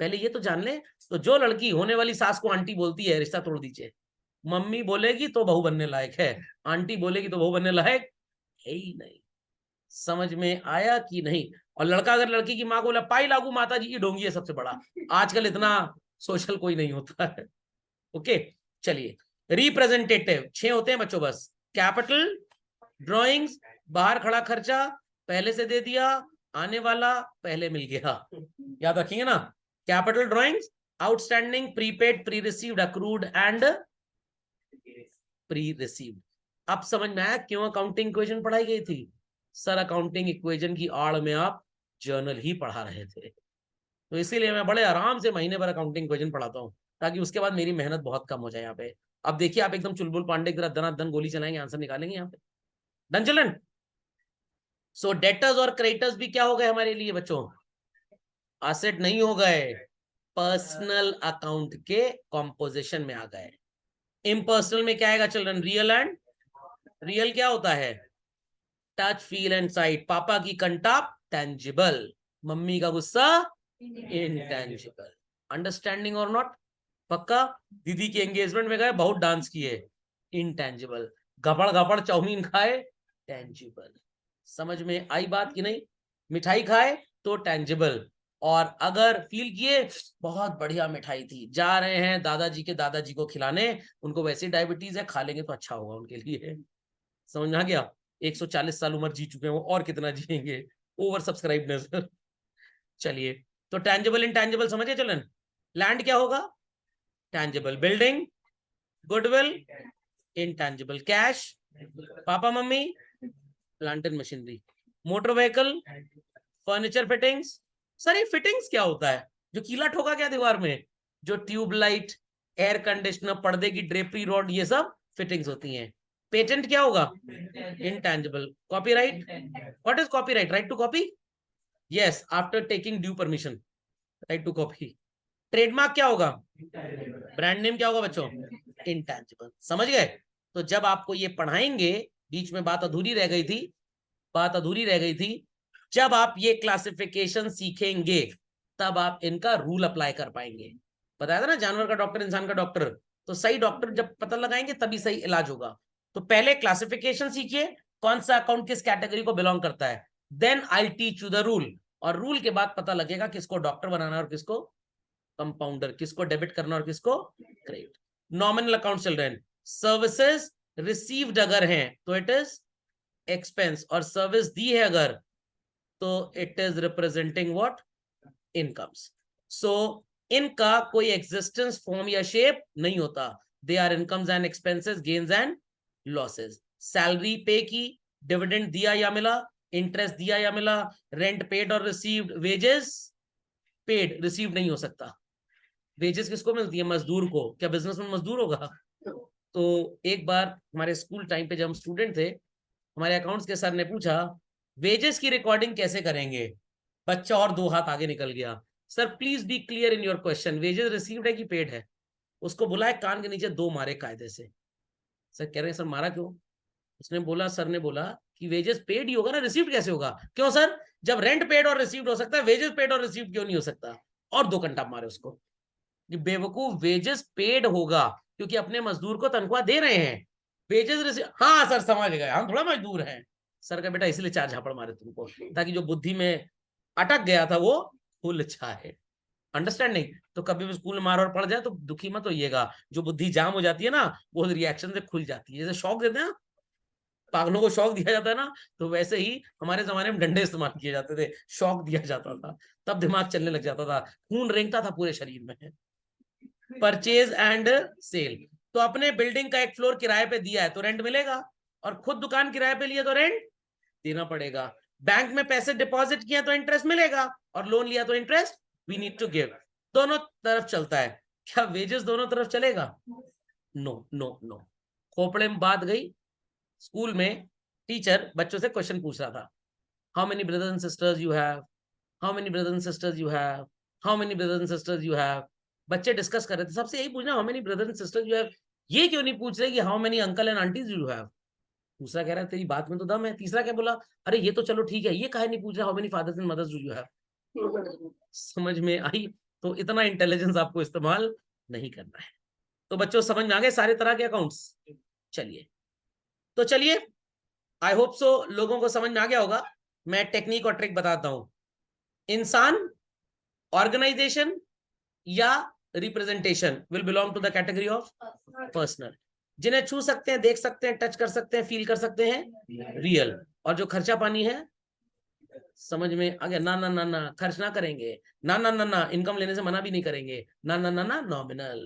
पहले ये तो जान ले। तो जो लड़की होने वाली सास को आंटी बोलती है, रिश्ता तोड़ दीजिए। मम्मी बोलेगी तो बहू बनने लायक है, आंटी बोलेगी तो बहू बनने लायक है ही नहीं। समझ में आया कि नहीं? और लड़का अगर लड़की की माँ को बोला पाई लागू माता जी की डोंगी है सबसे बड़ा, आजकल इतना सोशल कोई नहीं होता है। ओके चलिए, रिप्रेजेंटेटिव 6 होते हैं बच्चों बस। कैपिटल ड्राइंग्स, बाहर खड़ा खर्चा पहले से दे दिया, आने वाला पहले मिल गया, याद रखेंगे ना। Capital drawings, outstanding, prepaid, pre received, accrued and pre received. अब समझ में आया क्यों अकाउंटिंग इक्वेशन पढ़ाई गई थी? सर अकाउंटिंग इक्वेशन की आड़ में आप जर्नल ही पढ़ा रहे थे, तो इसीलिए मैं बड़े आराम से महीने भर अकाउंटिंग इक्वेशन पढ़ाता हूँ, ताकि उसके बाद मेरी मेहनत बहुत कम हो जाए यहाँ पे। अब देखिए आप एकदम चुलबुल पांडे की तरह दनादन गोली चलाएंगे, आंसर निकालेंगे यहाँ पे। Done children? सो डेटर्स और क्रेडिटर्स भी क्या हो गए हमारे लिए बच्चों? एसेट नहीं हो गए, पर्सनल अकाउंट के कॉम्पोजिशन में आ गए। इम्पर्सनल में क्या आएगा चिल्ड्रन? रियल एंड, रियल क्या होता है? Touch feel and site. पापा की कंटाप टेंजिबल, मम्मी का गुस्सा इनटेंजिबल। अंडरस्टैंडिंग और नॉट? पक्का? दीदी के एंगेजमेंट में गए, बहुत डांस किए, इनटेंजिबल। घपड़ घपड़ चाउमीन खाए, टेंजिबल। समझ में आई बात कि नहीं? मिठाई खाए तो टेंजिबल, और अगर फील किए बहुत बढ़िया मिठाई थी, जा रहे हैं दादाजी के दादाजी को खिलाने, उनको वैसे डायबिटीज है, खा लेंगे तो अच्छा होगा उनके लिए। समझ में आ गया? 140 साल उम्र जी चुके हैं वो, और कितना जिएंगे, ओवर सब्सक्राइब नजर। चलिए, तो टैंजिबल इंटैंजिबल समझे चलन? लैंड क्या होगा? Tangible. Building, goodwill, intangible. Cash, papa mummy, plant and machinery. Motor vehicle, furniture fittings. Sir ये फिटिंग्स क्या होता है? जो कीला ठोका क्या दीवार में? जो ट्यूबलाइट, एयर कंडीशनर, पर्दे की ड्रेपरी रॉड, ये सब फिटिंग्स होती हैं। पेटेंट क्या होगा? Intangible. Copyright, what is copyright? Right to copy, yes, after taking due permission, right to copy. Trademark क्या होगा? ब्रांड नेम क्या होगा बच्चों? इंटैंजिबल। समझ गए? तो जब आपको ये पढ़ाएंगे, बीच में बात अधूरी रह गई थी, बात अधूरी रह गई थी, जब आप ये क्लासिफिकेशन सीखेंगे तब आप इनका रूल अप्लाई कर पाएंगे। बताया था ना, जानवर का डॉक्टर इंसान का डॉक्टर, तो सही डॉक्टर जब पता लगाएंगे तभी सही इलाज होगा। तो पहले क्लासिफिकेशन सीखिए, कौन सा अकाउंट किस कैटेगरी को बिलोंग करता है, then I teach you the rule, और रूल के बाद पता लगेगा किसको डॉक्टर बनाना और किसको कंपाउंडर, किसको डेबिट करना और किसको क्रेडिट। नॉमिनल अकाउंट चल रहे हैं, सर्विसेज रिसीव्ड अगर हैं तो इट इज एक्सपेंस, और सर्विस दी है अगर तो it is representing what? Incomes. So इनका कोई एग्जिस्टेंस फॉर्म या शेप नहीं होता, they are incomes and expenses, gains and losses. Salary pay की, डिविडेंड दिया या मिला, इंटरेस्ट दिया या मिला, रेंट पेड और रिसीव्ड, वेजेस पेड रिसीव्ड नहीं हो सकता। वेजेस किसको मिलती है? मजदूर को। क्या बिजनेस में मजदूर होगा? तो एक बार हमारे स्कूल टाइम पे जब हम स्टूडेंट थे, हमारे अकाउंट्स के सर ने पूछा वेजेस की रिकॉर्डिंग कैसे करेंगे? बच्चा और 2 हाथ आगे निकल गया, sir please be clear in your question, wages received है कि पेड है? उसको बुलाए, कान के नीचे 2 मारे कायदे से। सर कह रहे हैं सर मारा क्यों? उसने बोला, सर ने बोला कि वेजेस पेड ही होगा ना, रिसीव्ड कैसे होगा? क्यों सर, जब रेंट पेड और रिसीव्ड हो सकता है, वेजेस पेड और रिसीव्ड क्यों नहीं हो सकता? और 2 घंटा मारे उसको कि बेवकूफ, वेजेस पेड होगा क्योंकि अपने मजदूर को तनख्वाह दे रहे हैं, वेजेस रिसीव, हाँ सर समझ गए, हम थोड़ा मजदूर हैं। सर का बेटा इसलिए 4 झापड़ मारे तुमको, ताकि जो बुद्धि में अटक गया था वो खुल जाए। अंडरस्टैंडिंग? तो कभी भी स्कूल में मार और पड़ जाए तो दुखी मत होइएगा, जो बुद्धि जाम हो जाती है ना वो रिएक्शन से खुल जाती है। जैसे शौक देते हैं, पागलों को शौक दिया जाता है ना, तो वैसे ही हमारे जमाने में डंडे इस्तेमाल किए जाते थे, शौक दिया जाता था, तब दिमाग चलने लग जाता था, खून रेंगता था पूरे शरीर में। परचेज एंड सेल, तो अपने बिल्डिंग का एक फ्लोर किराए पे दिया है तो रेंट मिलेगा, और खुद दुकान किराए पे लिया तो रेंट देना पड़ेगा। बैंक में पैसे डिपॉजिट किया तो इंटरेस्ट मिलेगा, और लोन लिया तो interest we need to give. दोनों तरफ चलता है। क्या वेजेस दोनों तरफ चलेगा? No no no. खोपड़े में बात गई। स्कूल में टीचर बच्चों से क्वेश्चन पूछ रहा था, how many brothers and sisters you have, how many brothers and sisters you have, how many brothers and sisters you have. बच्चे डिस्कस कर रहे थे, सबसे यही पूछना how many brothers and sisters you have, ये क्यों नहीं पूछ रहे कि how many uncle and aunties you have? दूसरा कह रहा है तेरी बात में तो दम है। तीसरा क्या बोला, अरे ये तो चलो ठीक है, ये काहे नहीं पूछ रहा how many fathers and mothers do you have? समझ में आई? तो इतना इंटेलिजेंस आपको इस्तेमाल नहीं करना है। तो बच्चों समझ में आ गए सारे तरह के अकाउंट्स? चलिए, तो चलिए, आई होप सो लोगों को समझ में आ गया होगा मैं टेक्निक और ट्रिक बताता हूं। इंसान, ऑर्गेनाइजेशन या representation will belong to the category of personal. जिन्हें छू सकते हैं, देख सकते हैं, टच कर सकते हैं, फील कर सकते हैं, रियल। और जो खर्चा पानी है, समझ में आ गया? ना ना ना ना, खर्च ना करेंगे, ना ना ना ना, इनकम लेने से मना भी नहीं करेंगे, ना ना ना ना, नॉमिनल।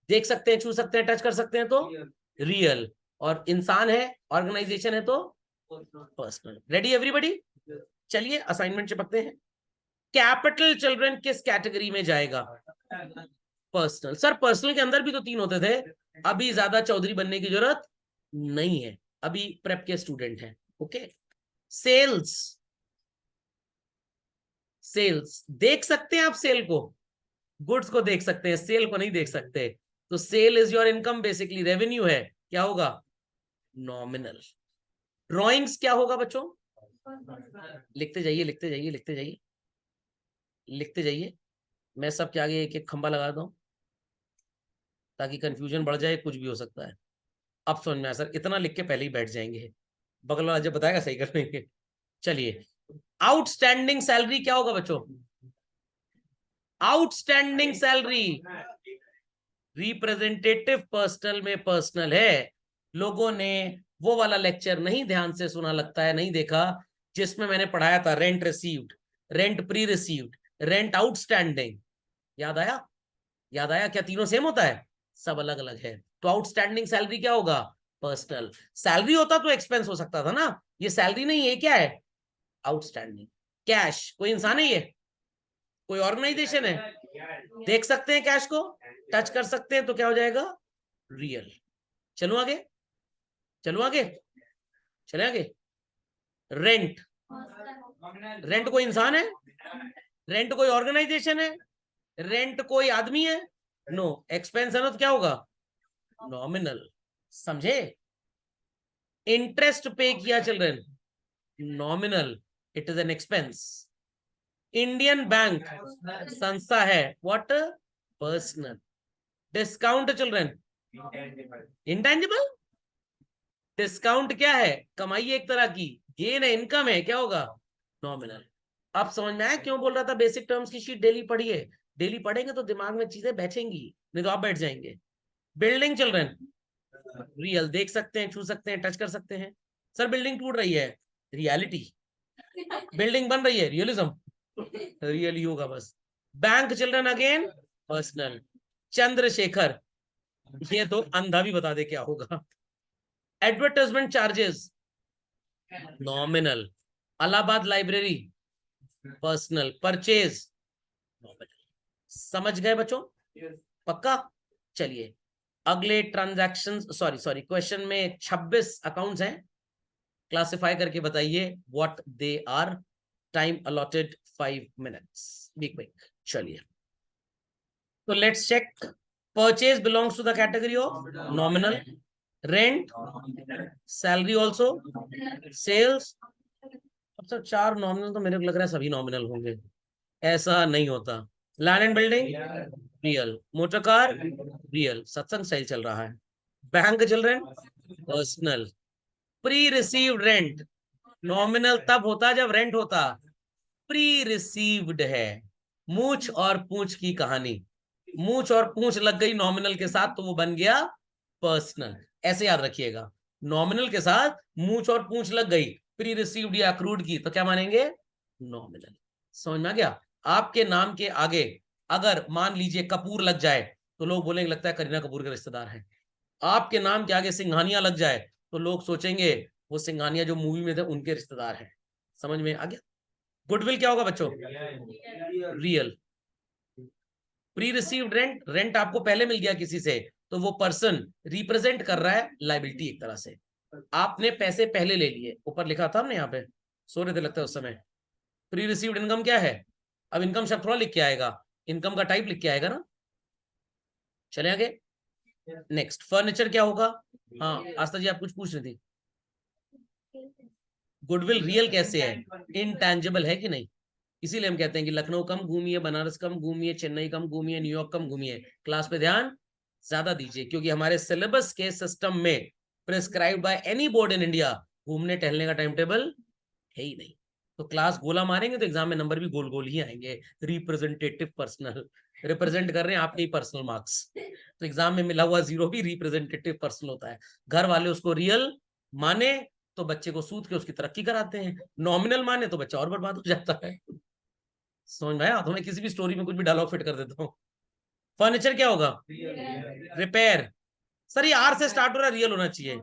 देख सकते हैं, छू सकते हैं, टच कर सकते हैं तो रियल, और इंसान है, ऑर्गेनाइजेशन है तो पर्सनल। Ready everybody? चलिए असाइनमेंट चिपकते हैं। कैपिटल चिल्ड्रन किस कैटेगरी में जाएगा? पर्सनल। सर पर्सनल के अंदर भी तो 3 होते थे, अभी ज्यादा चौधरी बनने की जरूरत नहीं है, अभी प्रेप के स्टूडेंट हैं। ओके। सेल्स, सेल्स देख सकते हैं आप, सेल को, गुड्स को देख सकते हैं, सेल को नहीं देख सकते। तो sale is your income, basically revenue है, क्या होगा? नॉमिनल। ड्रॉइंग्स क्या होगा बच्चों? लिखते जाइए, लिखते जाइए, लिखते जाइए, लिखते जाइए। मैं सबके आगे एक एक खंबा लगा दूं ताकि कंफ्यूजन बढ़ जाए, कुछ भी हो सकता है। अब समझ में आया सर, इतना लिख के पहले ही बैठ जाएंगे, बगल वाला जब बताएगा सही कर लेंगे। चलिए, आउटस्टैंडिंग सैलरी क्या होगा बच्चों? आउटस्टैंडिंग सैलरी रिप्रेजेंटेटिव पर्सनल में पर्सनल है। लोगों ने वो वाला लेक्चर नहीं ध्यान से सुना, लगता है नहीं देखा, जिसमें मैंने पढ़ाया था rent received, rent pre received, rent outstanding. याद आया? याद आया? क्या तीनों सेम होता है? सब अलग अलग है। तो आउटस्टैंडिंग सैलरी क्या होगा? पर्सनल। सैलरी होता तो एक्सपेंस हो सकता था ना, ये सैलरी नहीं है, क्या है? आउटस्टैंडिंग। कैश, कोई इंसान है ये? कोई ऑर्गेनाइजेशन है? देख सकते हैं कैश को, टच कर सकते हैं, तो क्या हो जाएगा? रियल। चलो आगे, चलो आगे, चले आगे। रेंट, रेंट कोई इंसान है? रेंट कोई ऑर्गेनाइजेशन है? रेंट कोई आदमी है? नो। एक्सपेंस है ना, तो क्या होगा? नॉमिनल। समझे? इंटरेस्ट पे किया children, nominal, it is an expense. Indian bank संस्था है, what? Personal. Discount children, intangible. Discount क्या है? कमाई एक तरह की, गेन है, इनकम है, क्या होगा? नॉमिनल। अब समझ में आया क्यों बोल रहा था बेसिक टर्म्स की शीट डेली पढ़िए? डेली पढ़ेंगे तो दिमाग में चीजें बैठेंगी, नहीं तो आप बैठ जाएंगे। बिल्डिंग चिल्ड्रन, रियल, देख सकते हैं, छू सकते हैं, टच कर सकते हैं। सर बिल्डिंग टूट रही है, रियलिटी। बिल्डिंग बन रही है, रियलिज्म। रियल ही होगा बस। Bank children again personal. Chandrashekhar, ये तो अंधा भी बता दे क्या होगा। Advertisement charges, nominal. Allahabad library, personal. Purchase, nominal. समझ गए बच्चों? पक्का? चलिए अगले ट्रांजैक्शन, सॉरी सॉरी, क्वेश्चन में 26 अकाउंट्स हैं, क्लासिफाई करके बताइए what they are. Time allotted 5 minutes, be quick. चलिए, तो let's check. Purchase belongs to the category of nominal. Rent, salary also, sales. अब सर 4 नॉमिनल, तो मेरे को लग रहा है सभी नॉमिनल होंगे, ऐसा नहीं होता। Land and building, real. Motor car, real. सत्संग स्टाइल चल रहा है। Bank children, personal. Pre received rent, nominal तब होता जब रेंट होता। प्री रिसीव्ड है। मूछ और पूछ की कहानी, मूछ और पूछ लग गई नॉमिनल के साथ तो वो बन गया पर्सनल। ऐसे याद रखिएगा, नॉमिनल के साथ मूछ और पूछ लग गई, प्री रिसीव्ड या अक्रूड की, तो क्या मानेंगे? नॉमिनल। समझ में आ गया? आपके नाम के आगे अगर मान लीजिए कपूर लग जाए तो लोग बोलेंगे लगता है करीना कपूर के रिश्तेदार हैं। आपके नाम के आगे सिंघानिया लग जाए तो लोग सोचेंगे वो सिंघानिया जो मूवी में थे उनके रिश्तेदार हैं। समझ में आ गया? गुडविल क्या होगा बच्चों? Real. Pre received rent, rent आपको पहले मिल गया किसी से, तो वो पर्सन रिप्रेजेंट कर रहा है लाइबिलिटी एक तरह से। आपने पैसे पहले ले लिए, ऊपर लिखा था हमने, यहाँ पे सो रहे थे लगता है उस समय। प्री रिसीव्ड इनकम क्या है? अब इनकम शब्द थोड़ा लिख के आएगा, इनकम का टाइप लिख के आएगा ना। चले आगे। नेक्स्ट, फर्नीचर क्या होगा? हाँ आस्था जी आप कुछ पूछ रही थी। गुडविल रियल कैसे है? इनटैंजिबल है कि नहीं? इसीलिए हम कहते हैं कि लखनऊ कम घूमिए, बनारस कम घूमिए, चेन्नई कम घूमिए, न्यूयॉर्क कम घूमिए। क्लास पे ध्यान ज्यादा दीजिए, क्योंकि हमारे सिलेबस के सिस्टम में prescribe by any board in India घूमने टहलने का टाइम टेबल है ही नहीं। तो क्लास गोला मारेंगे तो एग्जाम में नंबर भी गोल गोल ही आएंगे। रिप्रेजेंटेटिव पर्सनल, रिप्रेजेंट कर रहे हैं आपके ही पर्सनल मार्क्स, तो एग्जाम में मिला हुआ 0 भी रिप्रेजेंटेटिव पर्सनल होता है। घर वाले उसको रियल माने तो बच्चे को सूद के उसकी तरक्की कराते हैं, नॉमिनल माने तो बच्चा और बर्बाद हो जाता है। समझ में आया? तो मैं किसी भी स्टोरी में कुछ भी डायलॉग फिट कर देता हूँ। फर्नीचर क्या होगा? रिपेयर। सर ये आर से स्टार्ट हो रहा है, रियल होना चाहिए।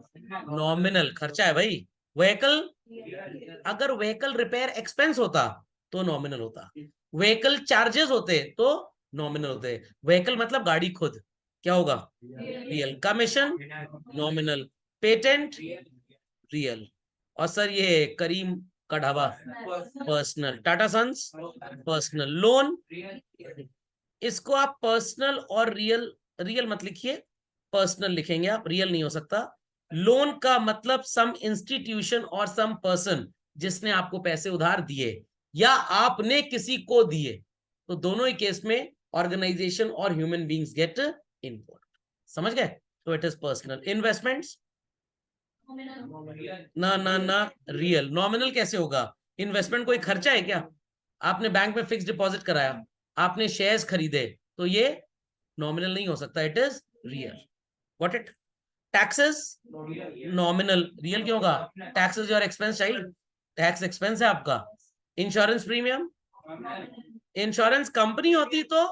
नॉमिनल खर्चा है भाई। व्हीकल, अगर व्हीकल रिपेयर एक्सपेंस होता तो नॉमिनल होता, व्हीकल चार्जेस होते तो नॉमिनल होते। व्हीकल मतलब गाड़ी खुद, क्या होगा? Real. Commission nominal, patent real. और सर ये करीम का dhaba personal, Tata Sons personal, loan इसको आप पर्सनल और रियल, रियल मत लिखिए, पर्सनल लिखेंगे आप, रियल नहीं हो सकता। लोन का मतलब सम इंस्टीट्यूशन और सम पर्सन जिसने आपको पैसे उधार दिए या आपने किसी को दिए, तो दोनों ही केस में ऑर्गेनाइजेशन और ह्यूमन बींग्स गेट इन्वॉल्व। समझ गए? तो इट इज पर्सनल। इन्वेस्टमेंट्स ना ना ना रियल। नॉमिनल कैसे होगा? इन्वेस्टमेंट कोई खर्चा है क्या? आपने बैंक में फिक्स डिपॉजिट कराया, आपने शेयर्स खरीदे, तो ये नॉमिनल नहीं हो सकता, it is real. What it? Taxes nominal, real क्यों होगा? Taxes your expense child, tax expense है आपका। इंश्योरेंस प्रीमियम, इंश्योरेंस कंपनी होती तो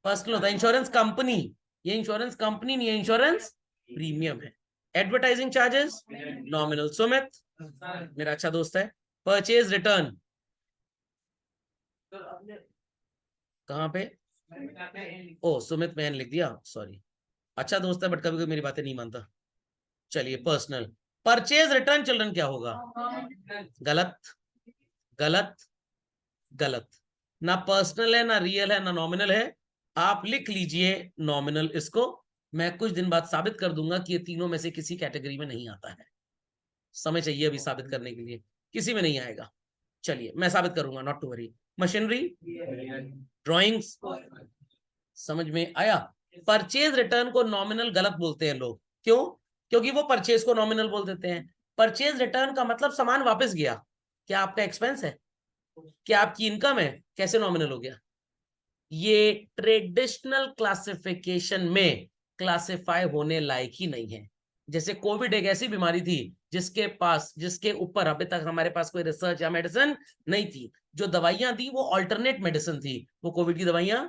पर्सनल होता, इंश्योरेंस कंपनी, ये इंश्योरेंस कंपनी नहीं है, इंश्योरेंस प्रीमियम है। Advertising charges nominal. सुमित मेरा अच्छा दोस्त है। परचेज रिटर्न कहां पे? ओ सुमित मैंने लिख दिया, सॉरी। अच्छा दोस्त है बट कभी कभी मेरी बातें नहीं मानता। चलिए पर्सनल। परचेज रिटर्न चिल्ड्रन क्या होगा? गलत गलत गलत। ना पर्सनल है, ना रियल है, ना नॉमिनल है। आप लिख लीजिए नॉमिनल। इसको मैं कुछ दिन बाद साबित कर दूंगा कि ये तीनों में से किसी कैटेगरी में नहीं आता है। समय चाहिए अभी साबित करने के लिए, किसी में नहीं आएगा। चलिए मैं साबित करूंगा, not to worry. Machinery, drawings, समझ में आया? परचेज रिटर्न को नॉमिनल गलत बोलते हैं लोग, क्यों? क्योंकि वो परचेज को नॉमिनल बोल देते हैं। परचेज रिटर्न का मतलब सामान वापस गया, क्या आपका एक्सपेंस है? क्या आपकी इनकम है? कैसे नॉमिनल हो गया? ये ट्रेडिशनल क्लासिफिकेशन में क्लासिफाई होने लायक ही नहीं है। जैसे कोविड एक ऐसी बीमारी थी जिसके ऊपर अभी तक हमारे पास कोई रिसर्च या मेडिसिन नहीं थी। जो दवाइयां थी वो अल्टरनेट मेडिसिन थी, वो कोविड की दवाइयां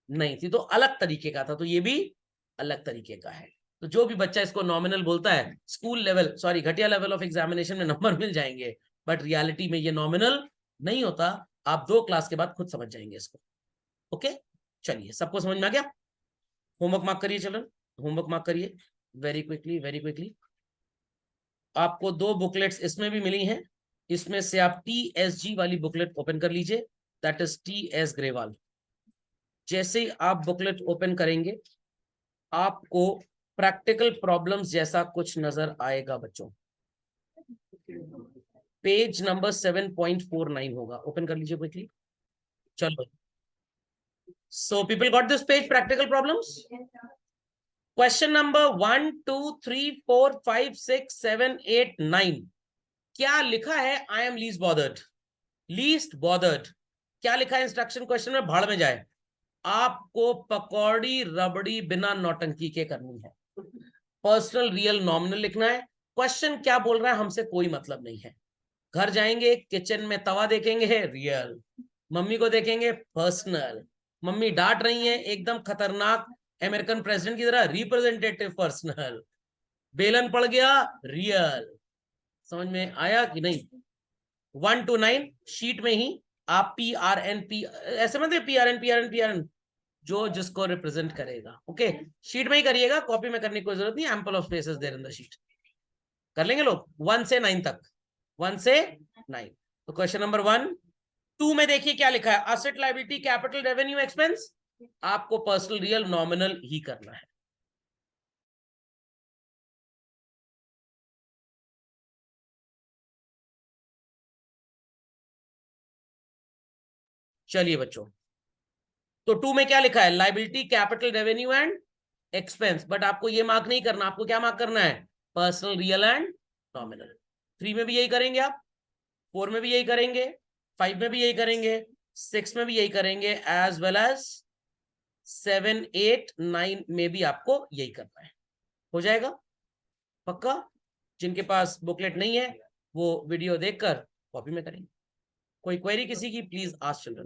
नहीं थी, तो अलग तरीके का था। तो ये भी अलग तरीके का है। तो जो भी बच्चा इसको नॉमिनल बोलता है, स्कूल लेवल, सॉरी घटिया लेवल ऑफ एग्जामिनेशन में नंबर मिल जाएंगे, बट रियलिटी में ये नॉमिनल नहीं होता। आप 2 क्लास के बाद खुद समझ जाएंगे इसको। ओके चलिए, सबको समझ में आ गया? होमवर्क मार्क करिए, चलो होमवर्क मार्क करिए वेरी क्विकली, वेरी क्विकली। आपको 2 बुकलेट्स इसमें भी मिली हैं, इसमें से आप TSG वाली बुकलेट ओपन कर लीजिए, दैट इज TS ग्रेवाल। जैसे ही आप बुकलेट ओपन करेंगे आपको प्रैक्टिकल प्रॉब्लम्स जैसा कुछ नजर आएगा बच्चों। पेज नंबर 7.49 होगा, ओपन कर लीजिए क्विकली। चलो, so people got this page, practical problems? Question number 1 2 3 4 5 6 7 8 9 क्या लिखा है? I am least bothered, least bothered. क्या लिखा है इंस्ट्रक्शन क्वेश्चन में? भाड़ में जाए। आपको पकौड़ी रबड़ी बिना नौटंकी के करनी है। पर्सनल रियल नॉमिनल लिखना है। क्वेश्चन क्या बोल रहा है हमसे कोई मतलब नहीं है। घर जाएंगे, किचन में तवा देखेंगे रियल, मम्मी को देखेंगे पर्सनल, मम्मी डांट रही हैं एकदम खतरनाक अमेरिकन प्रेसिडेंट की तरह, रिप्रेजेंटेटिव पर्सनल, बेलन पड़ गया रियल। समझ में आया कि नहीं? 1 to 9 शीट में ही आप PRN ऐसे मत PRN जो जिसको रिप्रेजेंट करेगा। ओके शीट में ही करिएगा, कॉपी में करने की कोई जरूरत नहीं, ample of spaces there in the sheet. कर लेंगे लोग 1 से 9 तक, 1 से 9। तो क्वेश्चन नंबर 1 2 में देखिए क्या लिखा है, asset liability capital revenue expense. आपको पर्सनल रियल नॉमिनल ही करना है। चलिए बच्चों, तो 2 में क्या लिखा है? Liability capital revenue and expense, but आपको ये मार्क नहीं करना, आपको क्या मार्क करना है? Personal real and nominal. 3 में भी यही करेंगे आप। 4 में भी यही करेंगे, 5 में भी यही करेंगे, 6 में भी यही करेंगे, एज वेल एज 7, 8, 9 में भी आपको यही करना है। हो जाएगा पक्का? जिनके पास बुकलेट नहीं है वो वीडियो देखकर कॉपी में करेंगे। कोई क्वेरी किसी की, प्लीज आस्क चिल्ड्रन।